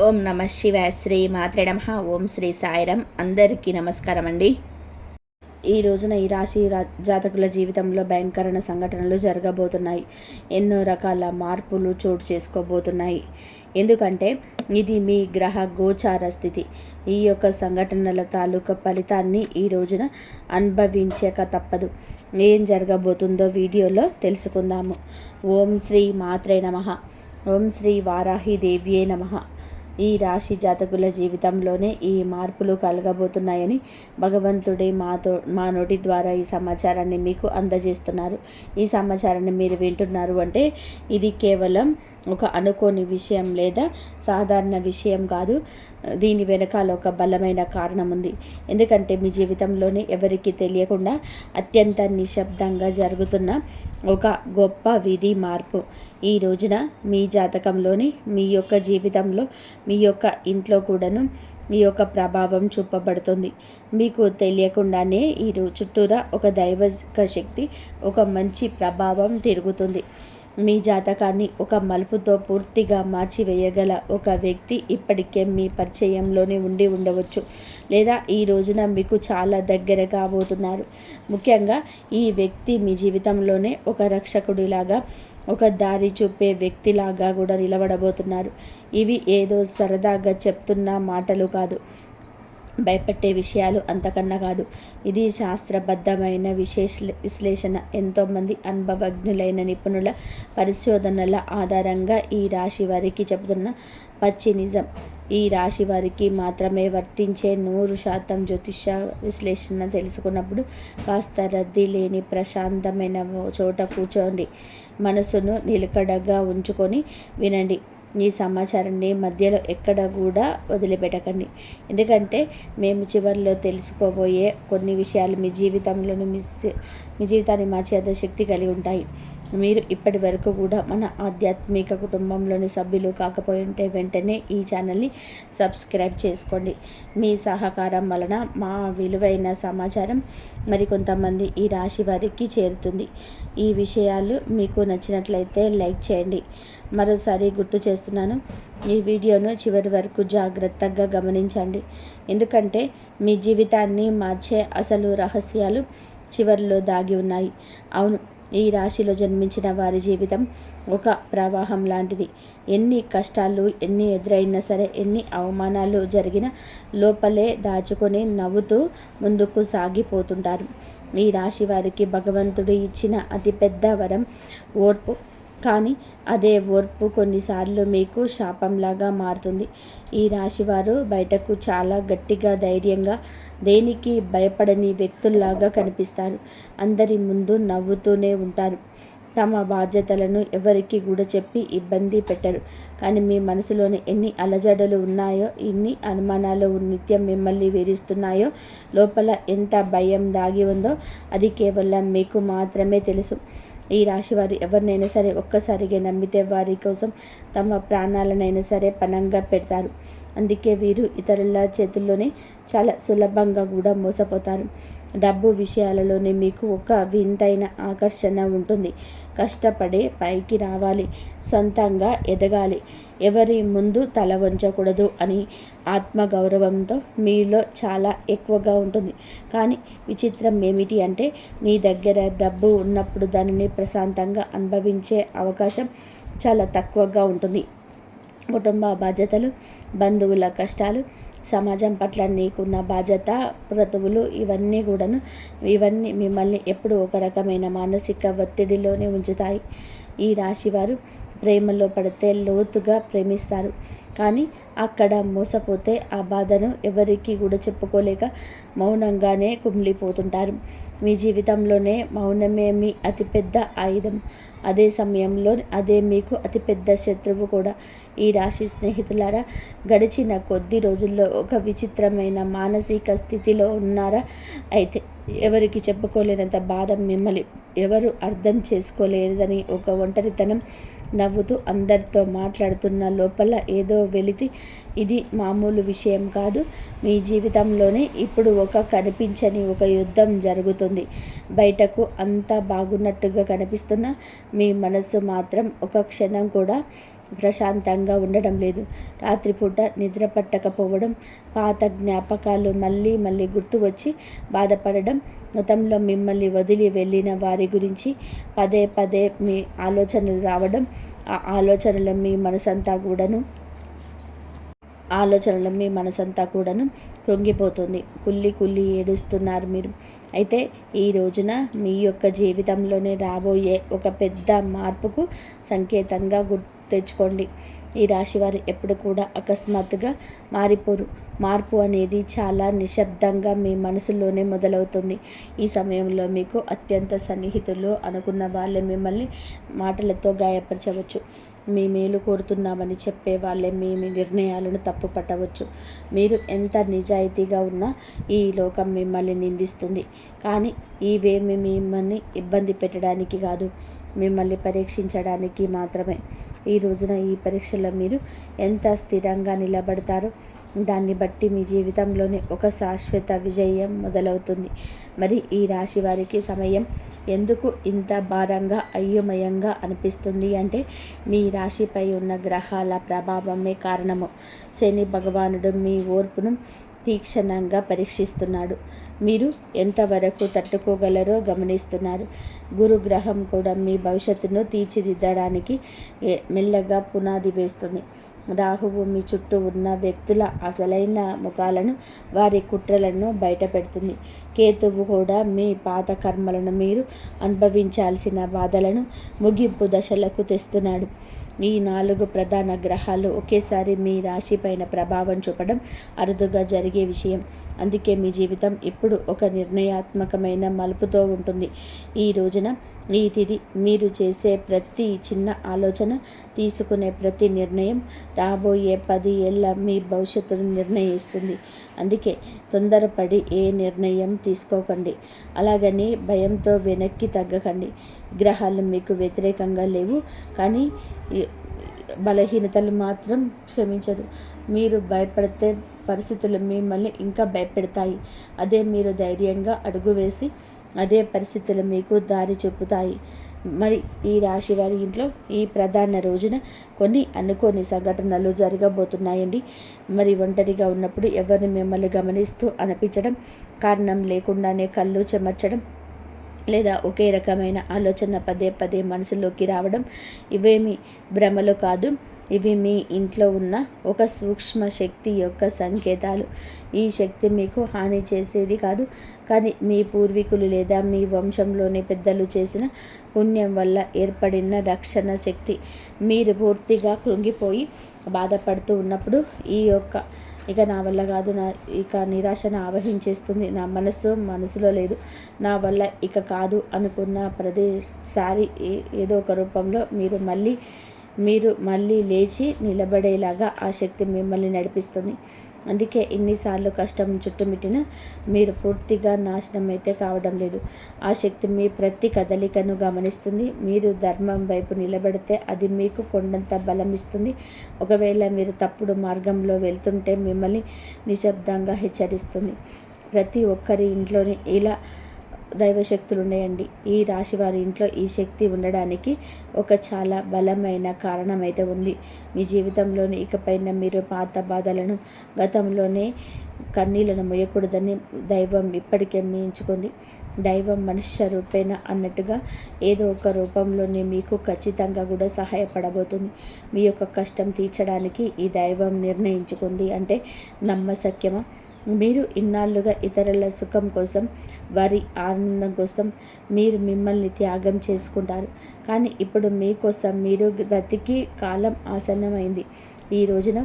ఓం నమ శివాయ. శ్రీ మాత్రే నమః. ఓం శ్రీ సాయిరాం. అందరికీ నమస్కారం అండి. ఈ రోజున ఈ రాశి జాతకుల జీవితంలో భయంకరమైన సంఘటనలు జరగబోతున్నాయి. ఎన్నో రకాల మార్పులు చోటు చేసుకోబోతున్నాయి. ఎందుకంటే ఇది మీ గ్రహ గోచార స్థితి. ఈ యొక్క సంఘటనల తాలూకా ఫలితాన్ని ఈ రోజున అనుభవించక తప్పదు. ఏం జరగబోతుందో వీడియోలో తెలుసుకుందాము. ఓం శ్రీ మాత్రే నమః. ఓం శ్రీ వారాహి దేవ్యే నమః. ఈ రాశి జాతకుల జీవితంలోనే ఈ మార్పులు కలగబోతున్నాయని భగవంతుడే మా నోటి ద్వారా ఈ సమాచారాన్ని మీకు అందజేస్తున్నారు. ఈ సమాచారాన్ని మీరు వింటున్నారు అంటే ఇది కేవలం ఒక అనుకోని విషయం లేదా సాధారణ విషయం కాదు. దీని వెనకాల ఒక బలమైన కారణం ఉంది. ఎందుకంటే మీ జీవితంలోనే ఎవరికి తెలియకుండా అత్యంత నిశ్శబ్దంగా జరుగుతున్న ఒక గొప్ప విధి మార్పు ఈ రోజున మీ జాతకంలోని మీ యొక్క జీవితంలో మీ యొక్క ఇంట్లో కూడాను ఈ యొక్క ప్రభావం చూపబడుతుంది. మీకు తెలియకుండానే ఈ చుట్టూరా ఒక దైవిక శక్తి, ఒక మంచి ప్రభావం తిరుగుతుంది. మీ జాతకాన్ని ఒక మలుపుతో పూర్తిగా మార్చివేయగల ఒక వ్యక్తి ఇప్పటికే మీ పరిచయంలోనే ఉండి ఉండవచ్చు, లేదా ఈ రోజున మీకు చాలా దగ్గర కాబోతున్నారు. ముఖ్యంగా ఈ వ్యక్తి మీ జీవితంలోనే ఒక రక్షకుడిలాగా, ఒక దారి చూపే వ్యక్తిలాగా కూడా నిలబడబోతున్నారు. ఇవి ఏదో సరదాగా చెప్తున్న మాటలు కాదు, భయపెట్టే విషయాలు అంతకన్నా కాదు. ఇది శాస్త్రబద్ధమైన విశ్లేషణ. ఎంతోమంది అనుభవజ్ఞులైన నిపుణుల పరిశోధనల ఆధారంగా ఈ రాశి వారికి చెబుతున్న పచ్చి నిజం. ఈ రాశి వారికి మాత్రమే వర్తించే 100% జ్యోతిష విశ్లేషణ తెలుసుకున్నప్పుడు కాస్త రద్దీ లేని ప్రశాంతమైన చోట కూర్చోండి. మనసును నిలకడగా ఉంచుకొని వినండి. ఈ సమాచారాన్ని మధ్యలో ఎక్కడ కూడా వదిలిపెట్టకండి. ఎందుకంటే మేము చివరిలో తెలుసుకోబోయే కొన్ని విషయాలు మీ జీవితాన్ని మార్చేంత శక్తి కలిగి ఉంటాయి. మీరు ఇప్పటి వరకు కూడా మన ఆధ్యాత్మిక కుటుంబంలోని సభ్యులు కాకపోయి ఉంటే వెంటనే ఈ ఛానల్ని సబ్స్క్రైబ్ చేసుకోండి. మీ సహకారం వలన మా విలువైన సమాచారం మరికొంతమంది ఈ రాశి వారికి చేరుతుంది. ఈ విషయాలు మీకు నచ్చినట్లయితే లైక్ చేయండి. మరోసారి గుర్తు చేస్తున్నాను, ఈ వీడియోను చివరి వరకు జాగ్రత్తగా గమనించండి. ఎందుకంటే మీ జీవితాన్ని మార్చే అసలు రహస్యాలు చివరిలో దాగి ఉన్నాయి. అవును, ఈ రాశిలో జన్మించిన వారి జీవితం ఒక ప్రవాహం లాంటిది. ఎన్ని కష్టాలు ఎన్ని ఎదురైనా సరే, ఎన్ని అవమానాలు జరిగినా లోపలే దాచుకొని నవ్వుతూ ముందుకు సాగిపోతుంటారు. ఈ రాశి వారికి భగవంతుడు ఇచ్చిన అతిపెద్ద వరం ఓర్పు. కానీ అదే ఓర్పు కొన్నిసార్లు మీకు శాపంలాగా మారుతుంది. ఈ రాశివారు బయటకు చాలా గట్టిగా, ధైర్యంగా, దేనికి భయపడని వ్యక్తుల్లాగా కనిపిస్తారు. అందరి ముందు నవ్వుతూనే ఉంటారు. తమ బాధ్యతలను ఎవరికి కూడా చెప్పి ఇబ్బంది పెట్టరు. కానీ మీ మనసులోని ఎన్ని అలజడులు ఉన్నాయో, ఎన్ని అనుమానాలు నిత్యం మిమ్మల్ని వేధిస్తున్నాయో, లోపల ఎంత భయం దాగి ఉందో అది కేవలం మీకు మాత్రమే తెలుసు. ఈ రాశి వారు ఎవరినైనా సరే ఒక్కసారిగా నమ్మితే వారి కోసం తమ ప్రాణాలనైనా సరే పణంగా పెడతారు. అందుకే వీరు ఇతరుల చేతుల్లోనే చాలా సులభంగా కూడా మోసపోతారు. డబ్బు విషయాలలోనే మీకు ఒక వింతైన ఆకర్షణ ఉంటుంది. కష్టపడే పైకి రావాలి, సొంతంగా ఎదగాలి, ఎవరి ముందు తల వంచకూడదు అని ఆత్మగౌరవంతో మీలో చాలా ఎక్కువగా ఉంటుంది. కానీ విచిత్రం ఏమిటి అంటే మీ దగ్గర డబ్బు ఉన్నప్పుడు దానిని ప్రశాంతంగా అనుభవించే అవకాశం చాలా తక్కువగా ఉంటుంది. కుటుంబ బాధ్యతలు, బంధువుల కష్టాలు, సమాజం పట్ల నీకున్న బాధ్యత, క్రతువులు ఇవన్నీ మిమ్మల్ని ఎప్పుడూ ఒక రకమైన మానసిక ఒత్తిడిలోనే ఉంచుతాయి. ఈ రాశివారు ప్రేమలో పడితే లోతుగా ప్రేమిస్తారు. కానీ అక్కడ మోసపోతే ఆ బాధను ఎవరికి కూడా చెప్పుకోలేక మౌనంగానే కుమిలిపోతుంటారు. మీ జీవితంలోనే మౌనమే మీ అతిపెద్ద ఆయుధం. అదే సమయంలో అదే మీకు అతిపెద్ద శత్రువు కూడా. ఈ రాశి స్నేహితులారా, గడిచిన కొద్ది రోజుల్లో ఒక విచిత్రమైన మానసిక స్థితిలో ఉన్నారా? అయితే ఎవరికి చెప్పుకోలేనంత బాధ, మిమ్మల్ని ఎవరు అర్థం చేసుకోలేదని ఒక ఒంటరితనం, నవ్వుతూ అందరితో మాట్లాడుతున్న లోపల ఏదో వెలితి. ఇది మామూలు విషయం కాదు. మీ జీవితంలోనే ఇప్పుడు ఒక కనిపించని ఒక యుద్ధం జరుగుతుంది. బయటకు అంతా బాగున్నట్టుగా కనిపిస్తున్న మీ మనస్సు మాత్రం ఒక క్షణం కూడా ప్రశాంతంగా ఉండడం లేదు. రాత్రిపూట నిద్ర పట్టకపోవడం, పాత జ్ఞాపకాలు మళ్ళీ మళ్ళీ గుర్తు వచ్చి బాధపడడం, గతంలో మిమ్మల్ని వదిలి వెళ్ళిన వారి గురించి పదే పదే మీ ఆలోచనలు రావడం, ఆ ఆలోచనలు మీ మనసంతా కూడాను కృంగిపోతుంది. కుళ్ళి కుళ్ళి ఏడుస్తున్నారు మీరు. అయితే ఈ రోజున మీ యొక్క జీవితంలోనే రాబోయే ఒక పెద్ద మార్పుకు సంకేతంగా తెచ్చుకోండి. ఈ రాశివారు ఎప్పుడు కూడా అకస్మాత్తుగా మారిపోరు. మార్పు అనేది చాలా నిశ్శబ్దంగా మీ మనసులోనే మొదలవుతుంది. ఈ సమయంలో మీకు అత్యంత సన్నిహితులు అనుకున్న వాళ్ళే మిమ్మల్ని మాటలతో గాయపరచవచ్చు. మీ మేలు కోరుతున్నామని చెప్పే వాళ్ళే మీ నిర్ణయాలను తప్పు పట్టవచ్చు. మీరు ఎంత నిజాయితీగా ఉన్నా ఈ లోకం మిమ్మల్ని నిందిస్తుంది. కానీ ఇవేమి మిమ్మల్ని ఇబ్బంది పెట్టడానికి కాదు, మిమ్మల్ని పరీక్షించడానికి మాత్రమే. ఈ రోజున ఈ పరీక్షలో మీరు ఎంత స్థిరంగా నిలబడతారో దాన్ని బట్టి మీ జీవితంలోనే ఒక శాశ్వత విజయం మొదలవుతుంది. మరి ఈ రాశి వారికి సమయం ఎందుకు ఇంత భారంగా అయోమయంగా అనిపిస్తుంది అంటే మీ రాశిపై ఉన్న గ్రహాల ప్రభావమే కారణము. శని భగవానుడు మీ ఓర్పును తీక్షణంగా పరీక్షిస్తున్నాడు. మీరు ఎంతవరకు తట్టుకోగలరో గమనిస్తున్నారు. గురుగ్రహం కూడా మీ భవిష్యత్తును తీర్చిదిద్దడానికి మెల్లగా పునాది వేస్తుంది. రాహువు మీ చుట్టూ ఉన్న వ్యక్తుల అసలైన ముఖాలను, వారి కుట్రలను బయటపెడుతుంది. కేతువు కూడా మీ పాత కర్మలను, మీరు అనుభవించాల్సిన బాధలను ముగింపు దశలకు తెస్తున్నాడు. ఈ 4 ప్రధాన గ్రహాలు ఒకేసారి మీ రాశి పైన ప్రభావం చూపడం అరుదుగా జరిగే విషయం. అందుకే మీ జీవితం ఇప్పుడు ఒక నిర్ణయాత్మకమైన మలుపుతో ఉంటుంది. ఈ రోజున ఈ తిథి మీరు చేసే ప్రతి చిన్న ఆలోచన, తీసుకునే ప్రతి నిర్ణయం రాబోయే 10 ఏళ్ళ మీ భవిష్యత్తును నిర్ణయిస్తుంది. అందుకే తొందరపడి ఏ నిర్ణయం తీసుకోకండి. అలాగని భయంతో వెనక్కి తగ్గకండి. గ్రహాలు మీకు వ్యతిరేకంగా లేవు, కానీ బలహీనతలు మాత్రం క్షమించదు. మీరు భయపడితే పరిస్థితులు మిమ్మల్ని ఇంకా భయపెడతాయి. అదే మీరు ధైర్యంగా అడుగు వేసి అదే పరిస్థితులు మీకు దారి చూపుతాయి. మరి ఈ రాశి వారి ఇంట్లో ఈ ప్రధాన రోజున కొన్ని అనుకోని సంఘటనలు జరగబోతున్నాయండి. మరి ఒంటరిగా ఉన్నప్పుడు ఎవరిని మిమ్మల్ని గమనిస్తూ అనిపించడం, కారణం లేకుండానే కళ్ళు చెమర్చడం, లేదా ఒకే రకమైన ఆలోచన పదే పదే మనసులోకి రావడం ఇవేమీ భ్రమలు కాదు. ఇవి మీ ఇంట్లో ఉన్న ఒక సూక్ష్మ శక్తి యొక్క సంకేతాలు. ఈ శక్తి మీకు హాని చేసేది కాదు, కానీ మీ పూర్వీకులు లేదా మీ వంశంలోని పెద్దలు చేసిన పుణ్యం వల్ల ఏర్పడిన రక్షణ శక్తి. మీరు పూర్తిగా కృంగిపోయి బాధపడుతూ ఉన్నప్పుడు ఇక నా వల్ల కాదు, ఇక నిరాశను ఆవహించేస్తుంది, నా మనసులో లేదు, నా వల్ల ఇక కాదు అనుకున్న ప్రతిసారి ఏదో ఒక రూపంలో మీరు మళ్ళీ లేచి నిలబడేలాగా ఆ శక్తి మిమ్మల్ని నడిపిస్తుంది. అందుకే ఇన్నిసార్లు కష్టం చుట్టుముట్టినా మీరు పూర్తిగా నాశనం అయితే కావడం లేదు. ఆ శక్తి మీ ప్రతి కదలికను గమనిస్తుంది. మీరు ధర్మం వైపు నిలబడితే అది మీకు కొండంత బలం ఇస్తుంది. ఒకవేళ మీరు తప్పుడు మార్గంలో వెళ్తుంటే మిమ్మల్ని నిశ్శబ్దంగా హెచ్చరిస్తుంది. ప్రతి ఒక్కరి ఇంట్లోని ఇలా దైవశక్తులు ఉన్నాయండి. ఈ రాశి వారి ఇంట్లో ఈ శక్తి ఉండడానికి ఒక చాలా బలమైన కారణం అయితే ఉంది. మీ జీవితంలోని ఇకపైన మీరు పాత బాధలను, గతంలోనే కన్నీళ్లను మొయ్యకూడదని దైవం ఇప్పటికే ఎంచుకుంది. దైవం మనుష్య రూపేణ అన్నట్టుగా ఏదో ఒక రూపంలోనే మీకు ఖచ్చితంగా కూడా సహాయపడబోతుంది. మీ యొక్క కష్టం తీర్చడానికి ఈ దైవం నిర్ణయించుకుంది అంటే నమ్మశక్యమా? మీరు ఇన్నాళ్ళుగా ఇతరుల సుఖం కోసం, వారి ఆనందం కోసం మీరు మిమ్మల్ని త్యాగం చేసుకుంటారు. కానీ ఇప్పుడు మీకోసం మీరు బ్రతికి కాలం ఆసన్నమైంది. ఈ రోజున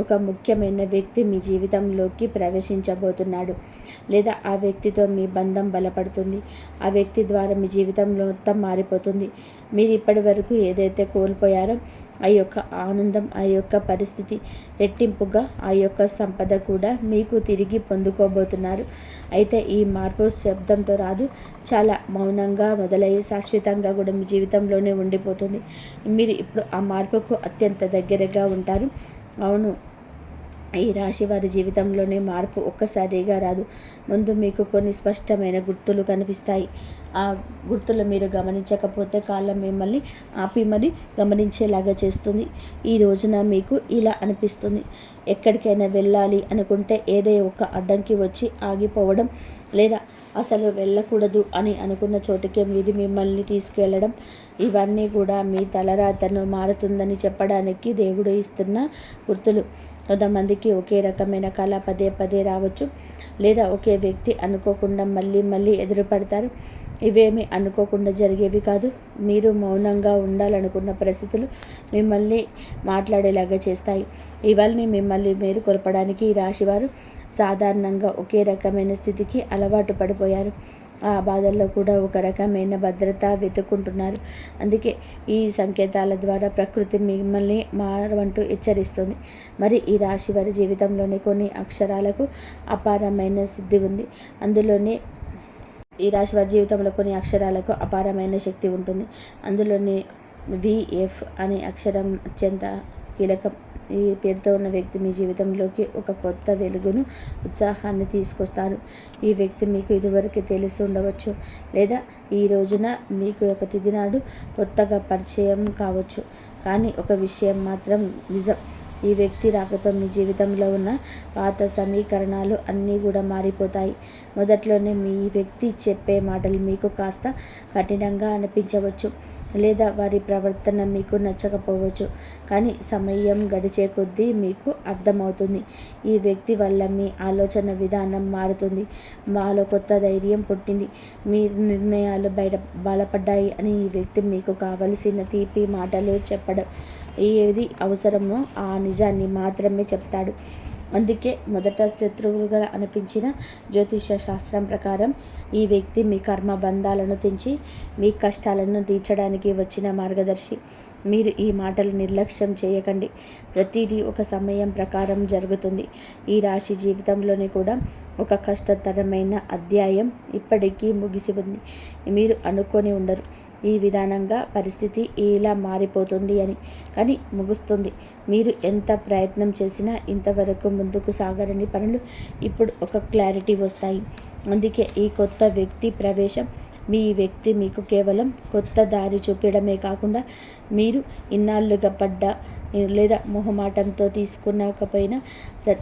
ఒక ముఖ్యమైన వ్యక్తి మీ జీవితంలోకి ప్రవేశించబోతున్నాడు, లేదా ఆ వ్యక్తితో మీ బంధం బలపడుతుంది. ఆ వ్యక్తి ద్వారా మీ జీవితంలో మొత్తం మారిపోతుంది. మీరు ఇప్పటి వరకు ఏదైతే కోల్పోయారో ఆ యొక్క ఆనందం, ఆ యొక్క పరిస్థితి రెట్టింపుగా, ఆ యొక్క సంపద కూడా మీకు తిరిగి పొందుకోబోతున్నారు. అయితే ఈ మార్పు శబ్దంతో రాదు, చాలా మౌనంగా మొదలయ్యి శాశ్వతంగా కూడా మీ జీవితంలోనే ఉండిపోతుంది. మీరు ఇప్పుడు ఆ మార్పుకు అత్యంత దగ్గరగా ఉంటారు. అవును, ఈ రాశి వారి జీవితంలోనే మార్పు ఒక్కసారిగా రాదు. ముందు మీకు కొన్ని స్పష్టమైన గుర్తులు కనిపిస్తాయి. ఆ గుర్తులు మీరు గమనించకపోతే కాలం మిమ్మల్ని ఆపి మరి గమనించేలాగా చేస్తుంది. ఈ రోజున మీకు ఇలా అనిపిస్తుంది, ఎక్కడికైనా వెళ్ళాలి అనుకుంటే ఏదో ఒక అడ్డంకి వచ్చి ఆగిపోవడం, లేదా అసలు వెళ్ళకూడదు అని అనుకున్న చోటుకే మీది మిమ్మల్ని తీసుకువెళ్ళడం, ఇవన్నీ కూడా మీ తలరాతను మారుతుందని చెప్పడానికి దేవుడు ఇస్తున్న గుర్తులు. కొంతమందికి ఒకే రకమైన కళ పదే పదే రావచ్చు, లేదా ఒకే వ్యక్తి అనుకోకుండా మళ్ళీ మళ్ళీ ఎదురుపడతారు. ఇవేమీ అనుకోకుండా జరిగేవి కాదు. మీరు మౌనంగా ఉండాలనుకున్న పరిస్థితులు మిమ్మల్ని మాట్లాడేలాగా చేస్తాయి. ఇవన్నీ మిమ్మల్ని మేలుకొల్పడానికి ఈ రాశివారు సాధారణంగా ఒకే రకమైన స్థితికి అలవాటు పడిపోయారు. ఆ బాధల్లో కూడా ఒక రకమైన భద్రత వెతుక్కుంటున్నారు. అందుకే ఈ సంకేతాల ద్వారా ప్రకృతి మిమ్మల్ని మారవంటూ హెచ్చరిస్తుంది. మరి ఈ రాశి వారి జీవితంలోని కొన్ని అక్షరాలకు అపారమైన సిద్ధి ఉంది. అందులోనే ఈ రాశి వారి జీవితంలో కొన్ని అక్షరాలకు అపారమైన శక్తి ఉంటుంది. అందులోనే విఎఫ్ అనే అక్షరం అత్యంత కీలకం. ఈ పేరుతో ఉన్న వ్యక్తి మీ జీవితంలోకి ఒక కొత్త వెలుగును, ఉత్సాహాన్ని తీసుకొస్తారు. ఈ వ్యక్తి మీకు ఇదివరకు తెలిసి ఉండవచ్చు, లేదా ఈ రోజున మీకు ఒక తిథి నాడు కొత్తగా పరిచయం కావచ్చు. కానీ ఒక విషయం మాత్రం నిజం, ఈ వ్యక్తి రాకతో మీ జీవితంలో ఉన్న పాత సమీకరణాలు అన్నీ కూడా మారిపోతాయి. మొదట్లోనే మీ వ్యక్తి చెప్పే మాటలు మీకు కాస్త కఠినంగా అనిపించవచ్చు, లేదా వారి ప్రవర్తన మీకు నచ్చకపోవచ్చు. కానీ సమయం గడిచే కొద్దీ మీకు అర్థమవుతుంది, ఈ వ్యక్తి వల్ల మీ ఆలోచన విధానం మారుతుంది, మాలో కొత్త ధైర్యం పుట్టింది, మీ నిర్ణయాలు బలపడ్డాయి అని ఈ వ్యక్తి మీకు కావలసిన తీపి మాటలు చెప్పడం, ఏది అవసరమో ఆ నిజాన్ని మాత్రమే చెప్తాడు. అందుకే మొదట శత్రువులుగా అనిపించిన జ్యోతిష శాస్త్రం ప్రకారం ఈ వ్యక్తి మీ కర్మ బంధాలను తెంచి మీ కష్టాలను తీర్చడానికి వచ్చిన మార్గదర్శి. మీరు ఈ మాటలు నిర్లక్ష్యం చేయకండి. ప్రతిదీ ఒక సమయం ప్రకారం జరుగుతుంది. ఈ రాశి జీవితంలోని కూడా ఒక కష్టతరమైన అధ్యాయం ఇప్పటికీ ముగిసి ఉంది. మీరు అనుకొని ఉండరు ఈ విధానంగా పరిస్థితి ఇలా మారిపోతుంది అని, కానీ ముగుస్తుంది. మీరు ఎంత ప్రయత్నం చేసినా ఇంతవరకు ముందుకు సాగరని పనులు ఇప్పుడు ఒక క్లారిటీ వస్తాయి. అందుకే ఈ కొత్త వ్యక్తి ప్రవేశం మీ వ్యక్తి మీకు కేవలం కొత్త దారి చూపించడమే కాకుండా, మీరు ఇన్నాళ్ళుగా పడ్డ లేదా మొహమాటంతో తీసుకునకపోయినా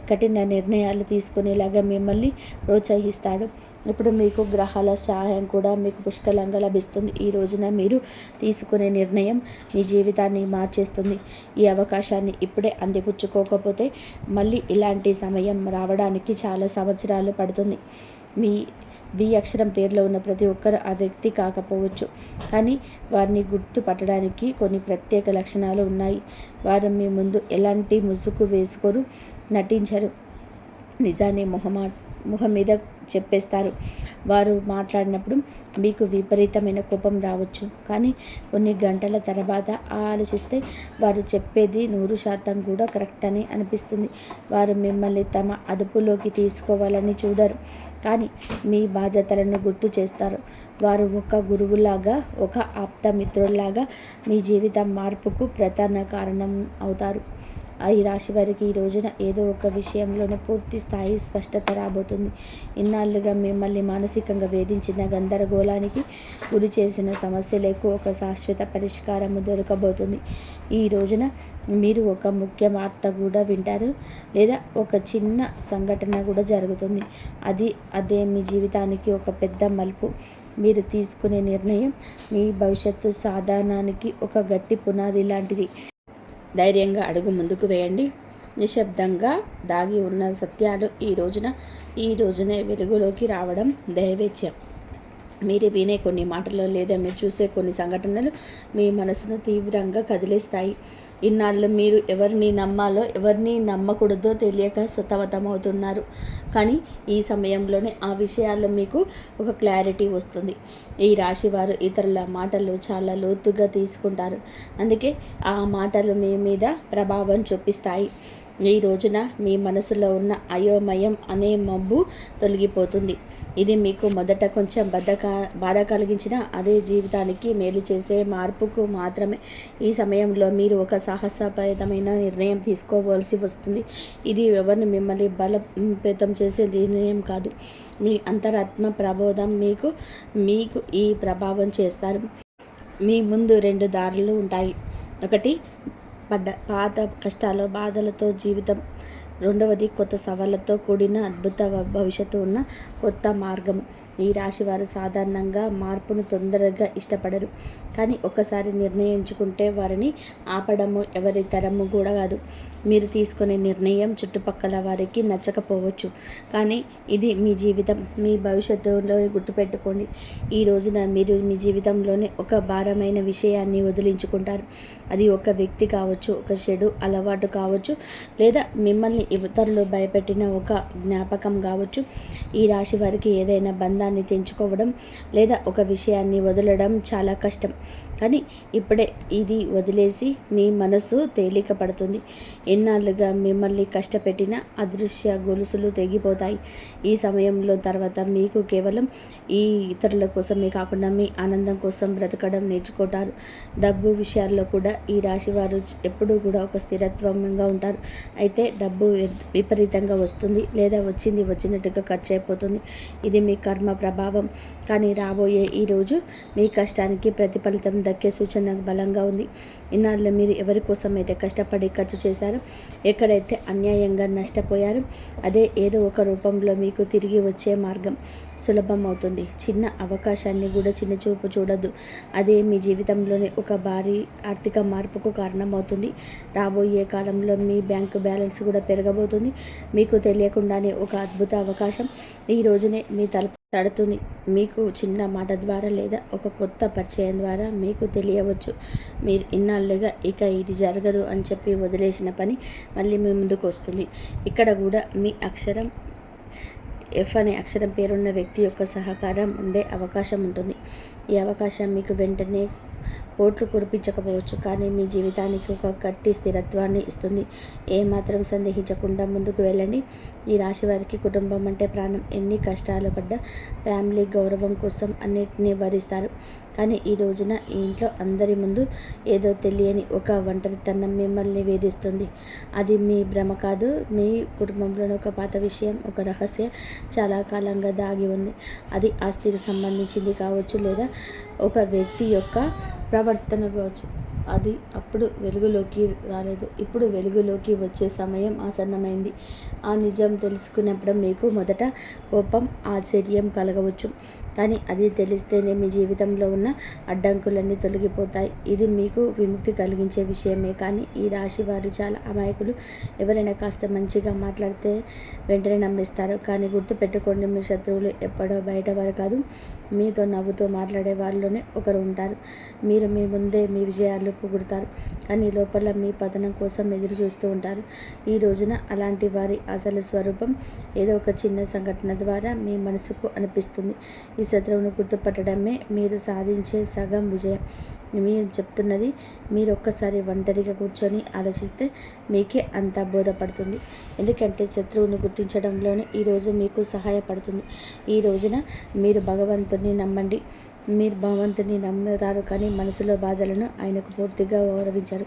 కఠిన నిర్ణయాలు తీసుకునేలాగా మిమ్మల్ని ప్రోత్సహిస్తాడు. ఇప్పుడు మీకు గ్రహాల సహాయం కూడా మీకు పుష్కలంగా లభిస్తుంది. ఈ రోజున మీరు తీసుకునే నిర్ణయం మీ జీవితాన్ని మార్చేస్తుంది. ఈ అవకాశాన్ని ఇప్పుడే అందిపుచ్చుకోకపోతే మళ్ళీ ఇలాంటి సమయం రావడానికి చాలా సంవత్సరాలు పడుతుంది. మీ బి అక్షరం పేరులో ఉన్న ప్రతి ఒక్కరు ఆ వ్యక్తి కాకపోవచ్చు, కానీ వారిని గుర్తుపట్టడానికి కొన్ని ప్రత్యేక లక్షణాలు ఉన్నాయి. వారు మీ ముందు ఎలాంటి ముసుగు వేసుకోరు, నటించరు, నిజాన్ని ముఖం మీద చెప్పేస్తారు. వారు మాట్లాడినప్పుడు మీకు విపరీతమైన కోపం రావచ్చు, కానీ కొన్ని గంటల తర్వాత ఆలోచిస్తే వారు చెప్పేది 100% కూడా కరెక్ట్ అని అనిపిస్తుంది. వారు మిమ్మల్ని తమ అదుపులోకి తీసుకోవాలని చూడరు, కానీ మీ బాధ్యతలను గుర్తు చేస్తారు. వారు ఒక గురువులాగా, ఒక ఆప్త మిత్రుల్లాగా మీ జీవిత మార్పుకు ప్రధాన కారణం అవుతారు. ఈ రాశి వారికి ఈ రోజున ఏదో ఒక విషయంలోనే పూర్తి స్థాయి స్పష్టత రాబోతుంది. ఇన్నాళ్ళుగా మిమ్మల్ని మానసికంగా వేధించిన గందరగోళానికి గురి చేసిన సమస్యలకు ఒక శాశ్వత పరిష్కారము దొరకబోతుంది. ఈ రోజున మీరు ఒక ముఖ్య వార్త కూడా వింటారు, లేదా ఒక చిన్న సంఘటన కూడా జరుగుతుంది. అదే మీ జీవితానికి ఒక పెద్ద మలుపు. మీరు తీసుకునే నిర్ణయం మీ భవిష్యత్తు సాధనానికి ఒక గట్టి పునాది లాంటిది. ధైర్యంగా అడుగు ముందుకు వేయండి. నిశ్శబ్దంగా దాగి ఉన్న సత్యాలు ఈ రోజునే వెలుగులోకి రావడం దైవేచ్ఛం. మీరు వినే కొన్ని మాటలు లేదా మీరు చూసే కొన్ని సంఘటనలు మీ మనసును తీవ్రంగా కదిలిస్తాయి. ఇన్నాళ్ళు మీరు ఎవరిని నమ్మాలో ఎవరిని నమ్మకూడదో తెలియక సతమతమవుతున్నారు, కానీ ఈ సమయంలోనే ఆ విషయాల్లో మీకు ఒక క్లారిటీ వస్తుంది. ఈ రాశి వారు ఇతరుల మాటలు చాలా లోతుగా తీసుకుంటారు, అందుకే ఆ మాటలు మీ మీద ప్రభావం చూపిస్తాయి. ఈ రోజున మీ మనసులో ఉన్న అయోమయం అనే మబ్బు తొలగిపోతుంది. ఇది మీకు మొదట కొంచెం బాధ కలిగించిన అదే జీవితానికి మేలు చేసే మార్పుకు మాత్రమే. ఈ సమయంలో మీరు ఒక సాహసపేతమైన నిర్ణయం తీసుకోవాల్సి వస్తుంది. ఇది ఎవరిని మిమ్మల్ని బలోపేతం చేసే నిర్ణయం కాదు. మీ అంతరాత్మ ప్రబోధం మీకు ఈ ప్రభావం చేస్తారు. మీ ముందు 2 దారులు ఉంటాయి. ఒకటి పాత కష్టాలు బాధలతో జీవితం, రెండవది కొత్త సవాళ్ళతో కూడిన అద్భుత భవిష్యత్తు ఉన్న కొత్త మార్గం. ఈ రాశి వారు సాధారణంగా మార్పును తొందరగా ఇష్టపడరు, కానీ ఒక్కసారి నిర్ణయించుకుంటే వారిని ఆపడము ఎవరి తరము కూడా కాదు. మీరు తీసుకునే నిర్ణయం చుట్టుపక్కల వారికి నచ్చకపోవచ్చు, కానీ ఇది మీ జీవితం, మీ భవిష్యత్తులో గుర్తుపెట్టుకోండి. ఈ రోజున మీరు మీ జీవితంలోనే ఒక భారమైన విషయాన్ని వదిలించుకుంటారు. అది ఒక వ్యక్తి కావచ్చు, ఒక చెడు అలవాటు కావచ్చు, లేదా మిమ్మల్ని ఇతరులు భయపెట్టిన ఒక జ్ఞాపకం కావచ్చు. ఈ రాశి వారికి ఏదైనా బంధాన్ని తెంచుకోవడం లేదా ఒక విషయాన్ని వదలడం చాలా కష్టం, కానీ ఇప్పుడే ఇది వదిలేసి మీ మనసు తేలిక పడుతుంది. ఎన్నాళ్ళుగా మిమ్మల్ని కష్టపెట్టిన అదృశ్య గొలుసులు తెగిపోతాయి. ఈ సమయంలో తర్వాత మీకు కేవలం ఈ ఇతరుల కోసమే కాకుండా మీ ఆనందం కోసం బ్రతకడం నేర్చుకుంటారు. డబ్బు విషయాల్లో కూడా ఈ రాశి వారు ఎప్పుడూ కూడా ఒక స్థిరత్వంగా ఉంటారు. అయితే డబ్బు విపరీతంగా వస్తుంది లేదా వచ్చినట్టుగా ఖర్చు అయిపోతుంది. ఇది మీ కర్మ ప్రభావం. కానీ రాబోయే ఈ రోజు మీ కష్టానికి ప్రతిఫలితం దక్కే సూచన బలంగా ఉంది. ఇన్నాళ్ళు మీరు ఎవరి కోసం అయితే కష్టపడి ఖర్చు చేశారో, ఎక్కడైతే అన్యాయంగా నష్టపోయారో, అదే ఏదో ఒక రూపంలో మీకు తిరిగి వచ్చే మార్గం సులభం అవుతుంది. చిన్న అవకాశాన్ని కూడా చిన్నచూపు చూడద్దు. అదే మీ జీవితంలోనే ఒక భారీ ఆర్థిక మార్పుకు కారణమవుతుంది. రాబోయే కాలంలో మీ బ్యాంకు బ్యాలెన్స్ కూడా పెరగబోతుంది. మీకు తెలియకుండానే ఒక అద్భుత అవకాశం ఈ రోజునే మీ తలుపు తడుతుంది. మీకు చిన్న మాట ద్వారా లేదా ఒక కొత్త పరిచయం ద్వారా మీకు తెలియవచ్చు. మీరు ఇన్నాళ్ళుగా ఇక ఇది జరగదు అని చెప్పి వదిలేసిన పని మళ్ళీ మీ ముందుకు వస్తుంది. ఇక్కడ కూడా మీ అక్షరం ఎఫ్ అనే అక్షరం పేరున్న వ్యక్తి యొక్క సహకారం ఉండే అవకాశం ఉంటుంది. ఈ అవకాశం మీకు వెంటనే కోట్లు కురిపించకపోవచ్చు, కానీ మీ జీవితానికి ఒక గట్టి స్థిరత్వాన్ని ఇస్తుంది. ఏమాత్రం సందేహించకుండా ముందుకు వెళ్ళండి. ఈ రాశి వారికి కుటుంబం అంటే ప్రాణం. ఎన్ని కష్టాలు పడ్డా ఫ్యామిలీ గౌరవం కోసం అన్నిటినీ భరిస్తారు. కానీ ఈ రోజున ఈ ఇంట్లో అందరి ముందు ఏదో తెలియని ఒక ఒంటరితనం మిమ్మల్ని వేధిస్తుంది. అది మీ భ్రమ కాదు. మీ కుటుంబంలోని ఒక పాత విషయం, ఒక రహస్యం చాలా కాలంగా దాగి ఉంది. అది ఆస్తికి సంబంధించింది కావచ్చు, లేదా ఒక వ్యక్తి యొక్క ప్రవర్తన కావచ్చు. అది అప్పుడు వెలుగులోకి రాలేదు. ఇప్పుడు వెలుగులోకి వచ్చే సమయం ఆసన్నమైంది. ఆ నిజం తెలుసుకున్నప్పుడు మీకు మొదట కోపం, ఆశ్చర్యం కలగవచ్చు, కానీ అది తెలిస్తేనే మీ జీవితంలో ఉన్న అడ్డంకులన్నీ తొలగిపోతాయి. ఇది మీకు విముక్తి కలిగించే విషయమే. కానీ ఈ రాశి వారు చాలా అమాయకులు. ఎవరైనా కాస్త మంచిగా మాట్లాడితే వెంటనే నమ్మిస్తారు. కానీ గుర్తుపెట్టుకోండి, మీ శత్రువులు ఎప్పుడో బయట వారు కాదు, మీతో నవ్వుతూ మాట్లాడే వాళ్ళలోనే ఒకరు ఉంటారు. మీరు మీ ముందే మీ విజయాలు పొగుడుతారు, కానీ లోపల మీ పతనం కోసం ఎదురు చూస్తూ ఉంటారు. ఈ రోజున అలాంటి వారి అసలు స్వరూపం ఏదో ఒక చిన్న సంఘటన ద్వారా మీ మనసుకు అనిపిస్తుంది. ఈ శత్రువును గుర్తుపట్టడమే మీరు సాధించే సగం విజయం. మీరు చెప్తున్నది మీరు ఒక్కసారి ఒంటరిగా కూర్చొని ఆలోచిస్తే మీకే అంతా బోధపడుతుంది. ఎందుకంటే శత్రువును గుర్తించడంలోనే ఈరోజు మీకు సహాయపడుతుంది. ఈ రోజున మీరు భగవంతుని నమ్మండి. మీరు భగవంతుని నమ్ముతారు, కానీ మనసులో బాధలను ఆయనకు పూర్తిగా గౌరవించారు.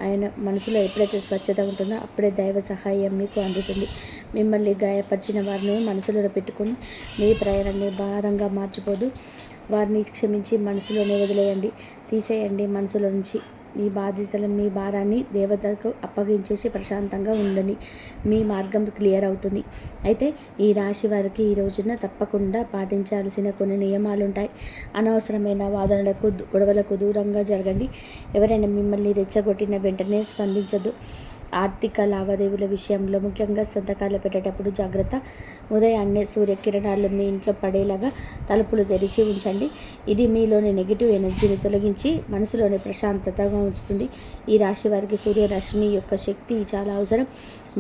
ఆయన మనసులో ఎప్పుడైతే స్వచ్ఛత ఉంటుందో అప్పుడే దైవ సహాయం మీకు అందుతుంది. మిమ్మల్ని గాయపరిచిన వారిని మనసులో పెట్టుకుని మీ ప్రయాణాన్ని భారంగా మార్చిపోదు. వారిని క్షమించి మనసులోనే వదిలేయండి, తీసేయండి మనసులో నుంచి. మీ బాధ్యతలు, మీ భారాన్ని దేవతలకు అప్పగించేసి ప్రశాంతంగా ఉండండి. మీ మార్గం క్లియర్ అవుతుంది. అయితే ఈ రాశి వారికి ఈ రోజున తప్పకుండా పాటించాల్సిన కొన్ని నియమాలు ఉంటాయి. అనవసరమైన వాదనలకు, గొడవలకు దూరంగా జరగండి. ఎవరైనా మిమ్మల్ని రెచ్చగొట్టిన వెంటనే స్పందించదు. ఆర్థిక లావాదేవీల విషయంలో ముఖ్యంగా సంతకాలు పెట్టేటప్పుడు జాగ్రత్త. ఉదయాన్నే సూర్యకిరణాలు మీ ఇంట్లో పడేలాగా తలుపులు తెరిచి ఉంచండి. ఇది మీలోని నెగిటివ్ ఎనర్జీని తొలగించి మనసులోని ప్రశాంతతగా ఉంచుతుంది. ఈ రాశి వారికి సూర్యరశ్మి యొక్క శక్తి చాలా అవసరం.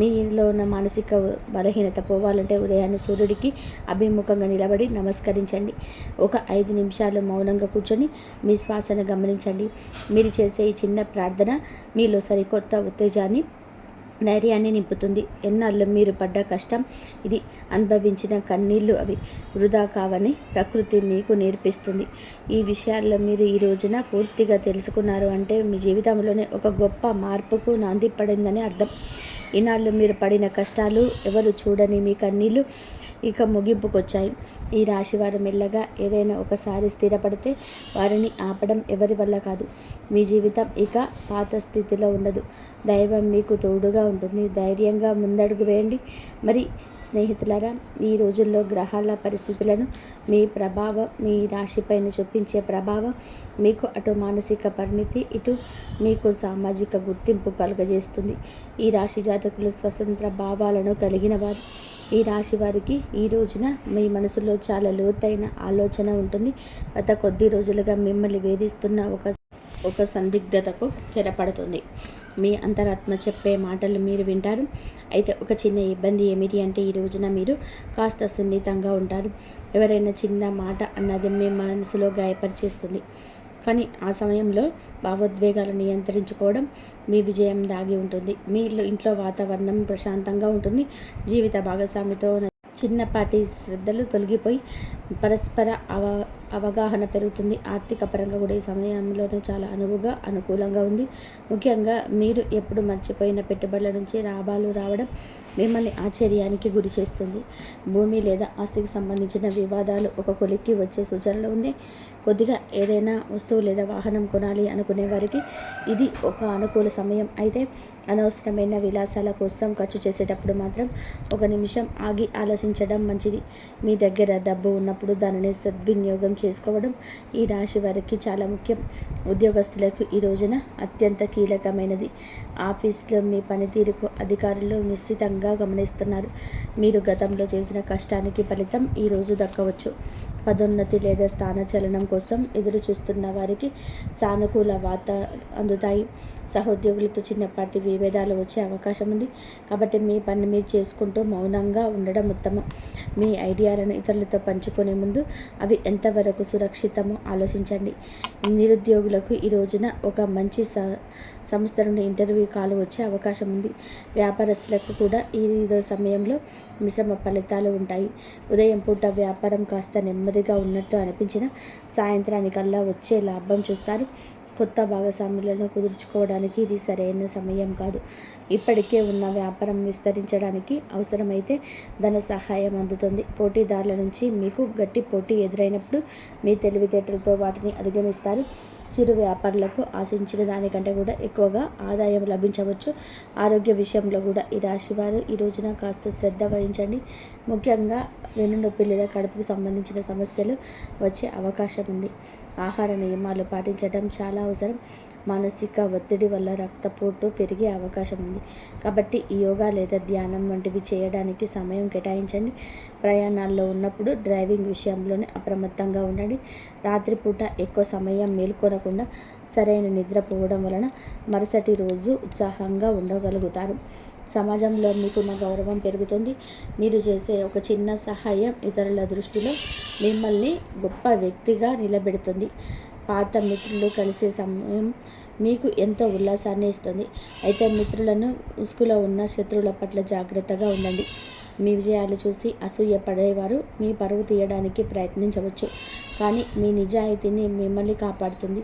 మీలో ఉన్న మానసిక బలహీనత పోవాలంటే ఉదయాన్నే సూర్యుడికి అభిముఖంగా నిలబడి నమస్కరించండి. ఒక 5 నిమిషాలు మౌనంగా కూర్చొని మీ శ్వాసను గమనించండి. మీరు చేసే ఈ చిన్న ప్రార్థన మీలో సరికొత్త ఉత్తేజాన్ని ధైర్యాన్ని నింపుతుంది. ఎన్నాళ్ళు మీరు పడ్డ కష్టం ఇది, అనుభవించిన కన్నీళ్లు అవి వృధా కావని ప్రకృతి మీకు నేర్పిస్తుంది. ఈ విషయాల్లో మీరు ఈ రోజున పూర్తిగా తెలుసుకున్నారు అంటే మీ జీవితంలోనే ఒక గొప్ప మార్పుకు నాంది పడిందని అర్థం. ఈనాళ్ళు మీరు పడిన కష్టాలు, ఎవరు చూడని మీ కన్నీళ్లు ఇక ముగింపుకొచ్చాయి. ఈ రాశివారు మెల్లగా ఏదైనా ఒకసారి స్థిరపడితే వారిని ఆపడం ఎవరి వల్ల కాదు. మీ జీవితం ఇక పాత స్థితిలో ఉండదు. దైవం మీకు తోడుగా ఉంటుంది. ధైర్యంగా ముందడుగు వేయండి. మరి స్నేహితులారా, ఈ రోజుల్లో గ్రహాల పరిస్థితులను మీ రాశిపైన చూపించే ప్రభావం మీకు అటు మానసిక పరిణితి, ఇటు మీకు సామాజిక గుర్తింపు కలుగజేస్తుంది. ఈ రాశి జాతకులు స్వతంత్ర భావాలను కలిగిన వారు. ఈ రాశి వారికి ఈ రోజున మీ మనసులో చాలా లోతైన ఆలోచన ఉంటుంది. గత కొద్ది రోజులుగా మిమ్మల్ని వేధిస్తున్న ఒక సందిగ్ధతకు తెరపడుతుంది. మీ అంతరాత్మ చెప్పే మాటలు మీరు వింటారు. అయితే ఒక చిన్న ఇబ్బంది ఏమిటి అంటే ఈ రోజున మీరు కాస్త సున్నితంగా ఉంటారు. ఎవరైనా చిన్న మాట అన్నది మీ మనసులో గాయపరిచేస్తుంది. కానీ ఆ సమయంలో భావోద్వేగాలు నియంత్రించుకోవడం మీ విజయం దాగి ఉంటుంది. మీ ఇంట్లో వాతావరణం ప్రశాంతంగా ఉంటుంది. జీవిత భాగస్వామితో చిన్నపాటి శ్రద్ధలు తొలగిపోయి పరస్పర అవగాహన పెరుగుతుంది. ఆర్థిక పరంగా కూడా ఈ సమయంలోనే చాలా అనుకూలంగా ఉంది. ముఖ్యంగా మీరు ఎప్పుడు మర్చిపోయిన పెట్టుబడుల నుంచి లాభాలు రావడం మిమ్మల్ని ఆశ్చర్యానికి గురి చేస్తుంది. భూమి లేదా ఆస్తికి సంబంధించిన వివాదాలు ఒక కొలిక్కి వచ్చే సూచనలు ఉంది. కొద్దిగా ఏదైనా వస్తువు లేదా వాహనం కొనాలి అనుకునే వారికి ఇది ఒక అనుకూల సమయం. అయితే అనవసరమైన విలాసాల కోసం ఖర్చు చేసేటప్పుడు మాత్రం ఒక నిమిషం ఆగి ఆలోచించడం మంచిది. మీ దగ్గర డబ్బు ఉన్నప్పుడు దానిని సద్వినియోగం చేసుకోవడం ఈ రాశి వారికి చాలా ముఖ్యం. ఉద్యోగస్తులకు ఈ రోజున అత్యంత కీలకమైనది. ఆఫీస్లో మీ పనితీరుకు అధికారులు నిశ్చితంగా గమనిస్తున్నారు. మీరు గతంలో చేసిన కష్టానికి ఫలితం ఈరోజు దక్కవచ్చు. పదోన్నతి లేదా స్థానచలనం కోసం ఎదురు చూస్తున్న వారికి సానుకూల వార్త అందుతాయి. సహోద్యోగులతో చిన్నపాటి విభేదాలు వచ్చే అవకాశం ఉంది. కాబట్టి మీ పని మీరు చేసుకుంటూ మౌనంగా ఉండడం ఉత్తమం. మీ ఐడియాలను ఇతరులతో పంచుకునే ముందు అవి ఎంతవరకు సురక్షితమో ఆలోచించండి. నిరుద్యోగులకు ఈ రోజున ఒక మంచి సంస్థ నుండి ఇంటర్వ్యూ కాల్ వచ్చే అవకాశం ఉంది. వ్యాపారస్తులకు కూడా ఈ సమయంలో మిశ్రమ ఫలితాలు ఉంటాయి. ఉదయం పూట వ్యాపారం కాస్త నెమ్మదిగా ఉన్నట్టు అనిపించిన సాయంత్రానికల్లా వచ్చే లాభం చూస్తారు. కొత్త భాగస్వాములను కుదుర్చుకోవడానికి ఇది సరైన సమయం కాదు. ఇప్పటికే ఉన్న వ్యాపారం విస్తరించడానికి అవసరమైతే ధన సహాయం అందుతుంది. పోటీదారుల నుంచి మీకు గట్టి పోటీ ఎదురైనప్పుడు మీ తెలివితేటలతో వాటిని అధిగమిస్తారు. చిరు వ్యాపారులకు ఆశించిన దానికంటే కూడా ఎక్కువగా ఆదాయం లభించవచ్చు. ఆరోగ్య విషయంలో కూడా ఈ రాశివారు ఈ రోజున కాస్త శ్రద్ధ వహించండి. ముఖ్యంగా వెన్నునొప్పి లేదా కడుపుకు సంబంధించిన సమస్యలు వచ్చే అవకాశం ఉంది. ఆహార నియమాలు పాటించడం చాలా అవసరం. మానసిక ఒత్తిడి వల్ల రక్తపోటు పెరిగే అవకాశం ఉంది. కాబట్టి యోగా లేదా ధ్యానం వంటివి చేయడానికి సమయం కేటాయించండి. ప్రయాణాల్లో ఉన్నప్పుడు డ్రైవింగ్ విషయంలోనే అప్రమత్తంగా ఉండండి. రాత్రిపూట ఎక్కువ సమయం మేల్కొనకుండా సరైన నిద్రపోవడం వలన మరుసటి రోజు ఉత్సాహంగా ఉండగలుగుతారు. సమాజంలో మీకున్న గౌరవం పెరుగుతుంది. మీరు చేసే ఒక చిన్న సహాయం ఇతరుల దృష్టిలో మిమ్మల్ని గొప్ప వ్యక్తిగా నిలబెడుతుంది. పాత మిత్రులు కలిసే సమయం మీకు ఎంతో ఉల్లాసాన్ని ఇస్తుంది. అయితే మిత్రులను ఉసుకులో ఉన్న శత్రువుల పట్ల జాగ్రత్తగా ఉండండి. మీ విజయాలు చూసి అసూయ పడేవారు మీ పరువు తీయడానికి ప్రయత్నించవచ్చు. కానీ మీ నిజాయితీని మిమ్మల్ని కాపాడుతుంది.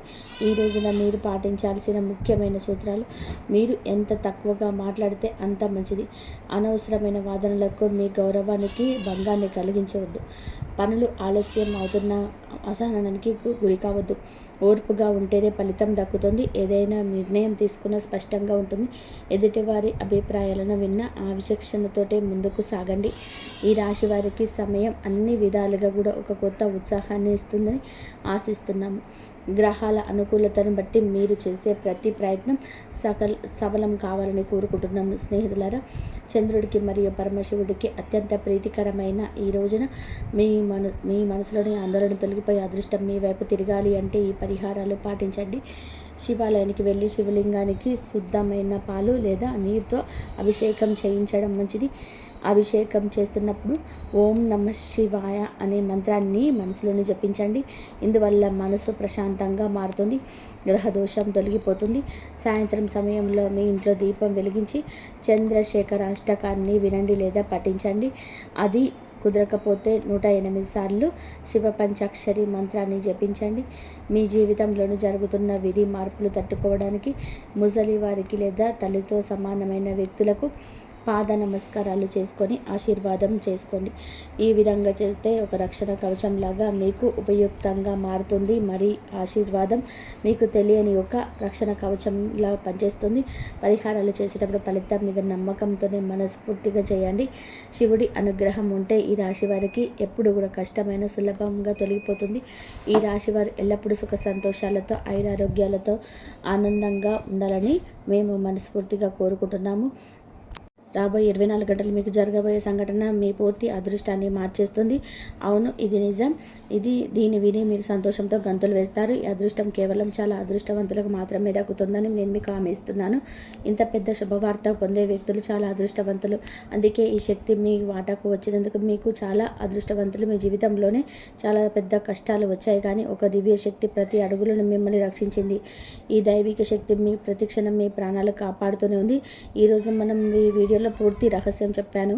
ఈ రోజున మీరు పాటించాల్సిన ముఖ్యమైన సూత్రాలు: మీరు ఎంత తక్కువగా మాట్లాడితే అంత మంచిది. అనవసరమైన వాదనలకు మీ గౌరవానికి భంగాన్ని కలిగించవద్దు. పనులు ఆలస్యం అవుతున్న అసహనానికి గురి కావద్దు. ఓర్పుగా ఉంటేనే ఫలితం దక్కుతుంది. ఏదైనా నిర్ణయం తీసుకున్న స్పష్టంగా ఉంటుంది. ఎదుటివారి అభిప్రాయాలను విన్న ఆ విచక్షణతోటే ముందుకు సాగండి. ఈ రాశి వారికి సమయం అన్ని విధాలుగా కూడా ఒక కొత్త ఉత్సాహాన్ని ఇస్తుందని ఆశిస్తున్నాము. గ్రహాల అనుకూలతను బట్టి మీరు చేసే ప్రతి ప్రయత్నం సఫలం కావాలని కోరుకుంటున్నాము. స్నేహితులారా, చంద్రుడికి మరియు పరమశివుడికి అత్యంత ప్రీతికరమైన ఈ రోజున మీ మనసులోని ఆందోళన తొలగిపోయి అదృష్టం మీ వైపు తిరగాలి అంటే ఈ పరిహారాలు పాటించండి. శివాలయానికి వెళ్ళి శివలింగానికి శుద్ధమైన పాలు లేదా నీరుతో అభిషేకం చేయించడం మంచిది. అభిషేకం చేస్తున్నప్పుడు ఓం నమ శివాయ అనే మంత్రాన్ని మనసులోనే జపించండి. ఇందువల్ల మనసు ప్రశాంతంగా మారుతుంది, గ్రహదోషం తొలగిపోతుంది. సాయంత్రం సమయంలో మీ ఇంట్లో దీపం వెలిగించి చంద్రశేఖర అష్టకాన్ని వినండి లేదా పఠించండి. అది కుదరకపోతే 108 సార్లు శివ పంచాక్షరి మంత్రాన్ని జపించండి. మీ జీవితంలోని జరుగుతున్న విధి మార్పులు తట్టుకోవడానికి ముసలి వారికి లేదా తల్లితో సమానమైన వ్యక్తులకు పాద నమస్కారాలు చేసుకొని ఆశీర్వాదం చేసుకోండి. ఈ విధంగా చేస్తే ఒక రక్షణ కవచంలాగా మీకు ఉపయుక్తంగా మారుతుంది. మరి ఆశీర్వాదం మీకు తెలియని ఒక రక్షణ కవచంలా పనిచేస్తుంది. పరిహారాలు చేసేటప్పుడు ఫలితం మీద నమ్మకంతోనే మనస్ఫూర్తిగా చేయండి. శివుడి అనుగ్రహం ఉంటే ఈ రాశి వారికి ఎప్పుడు కూడా కష్టమైన సులభంగా తొలగిపోతుంది. ఈ రాశి వారు ఎల్లప్పుడూ సుఖ సంతోషాలతో ఆయురారోగ్యాలతో ఆనందంగా ఉండాలని మేము మనస్ఫూర్తిగా కోరుకుంటున్నాము. రాబోయే 24 గంటలు మీకు జరగబోయే సంఘటన మీ పూర్తి అదృష్టాన్ని మార్చేస్తుంది. అవును, ఇది నిజం. దీన్ని విని మీరు సంతోషంతో గంతులు వేస్తారు. ఈ అదృష్టం కేవలం చాలా అదృష్టవంతులకు మాత్రమే దక్కుతుందని నేను మీకు హామీ ఇస్తున్నాను. ఇంత పెద్ద శుభవార్త పొందే వ్యక్తులు చాలా అదృష్టవంతులు. అందుకే ఈ శక్తి మీ వాటాకు వచ్చినందుకు మీకు చాలా అదృష్టవంతులు. మీ జీవితంలోనే చాలా పెద్ద కష్టాలు వచ్చాయి, కానీ ఒక దివ్య శక్తి ప్రతి అడుగులను మిమ్మల్ని రక్షించింది. ఈ దైవిక శక్తి మీ ప్రతిక్షణం మీ ప్రాణాలు కాపాడుతూనే ఉంది. ఈరోజు మనం ఈ వీడియోలో పూర్తి రహస్యం చెప్పాను.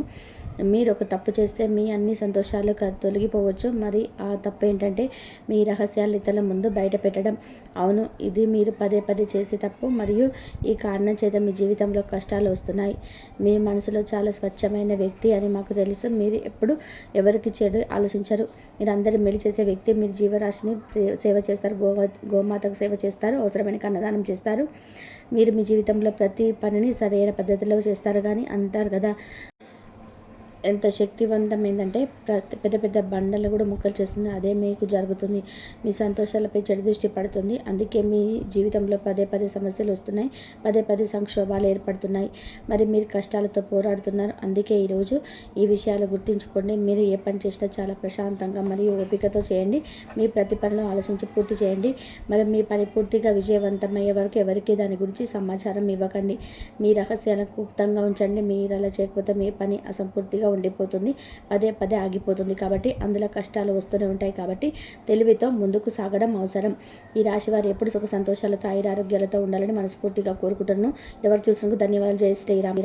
మీరు ఒక తప్పు చేస్తే మీ అన్ని సంతోషాలు తొలగిపోవచ్చు. మరి ఆ తప్పు ఏంటంటే మీ రహస్యాలు ఇతరుల ముందు బయట పెట్టడం. అవును, ఇది మీరు పదే పదే చేసే తప్పు, మరియు ఈ కారణం చేత మీ జీవితంలో కష్టాలు వస్తున్నాయి. మీ మనసులో చాలా స్వచ్ఛమైన వ్యక్తి అని మాకు తెలుసు. మీరు ఎప్పుడు ఎవరికి చెడు ఆలోచించరు. మీరు అందరూ మెలి చేసే వ్యక్తి. మీరు జీవరాశిని సేవ చేస్తారు, గోమాతకు సేవ చేస్తారు, అవసరమైన అన్నదానం చేస్తారు. మీరు మీ జీవితంలో ప్రతి పనిని సరైన పద్ధతిలో చేస్తారు. కానీ అంటారు కదా, ఎంత శక్తివంతమైందంటే పెద్ద పెద్ద బండలు కూడా ముక్కలు చేస్తుంది. అదే మీకు జరుగుతుంది. మీ సంతోషాలపై చెడు దృష్టి పడుతుంది. అందుకే మీ జీవితంలో పదే పదే సమస్యలు వస్తున్నాయి, పదే పదే సంక్షోభాలు ఏర్పడుతున్నాయి. మరి మీరు కష్టాలతో పోరాడుతున్నారు. అందుకే ఈరోజు ఈ విషయాలు గుర్తుంచుకోండి. మీరు ఏ పని చేసినా చాలా ప్రశాంతంగా మరియు ఓపికతో చేయండి. మీ ప్రతి పనిలో ఆలోచించి పూర్తి చేయండి. మరి మీ పని పూర్తిగా విజయవంతమయ్యే వరకు ఎవరికి దాని గురించి సమాచారం ఇవ్వకండి. మీ రహస్యాలను గుప్తంగా ఉంచండి. మీరు అలా చేయకపోతే మీ పని అసంపూర్తిగా ఉండిపోతుంది, పదే పదే ఆగిపోతుంది. కాబట్టి అందులో కష్టాలు వస్తూనే ఉంటాయి. కాబట్టి తెలివితో ముందుకు సాగడం అవసరం. ఈ రాశి వారు ఎప్పుడు సుఖ సంతోషాలతో ఆయురారోగ్యాలతో ఉండాలని మనస్ఫూర్తిగా కోరుకుంటున్నాను. ఎవరు చూసినందుకు ధన్యవాదాలు. జై శ్రీరామ్.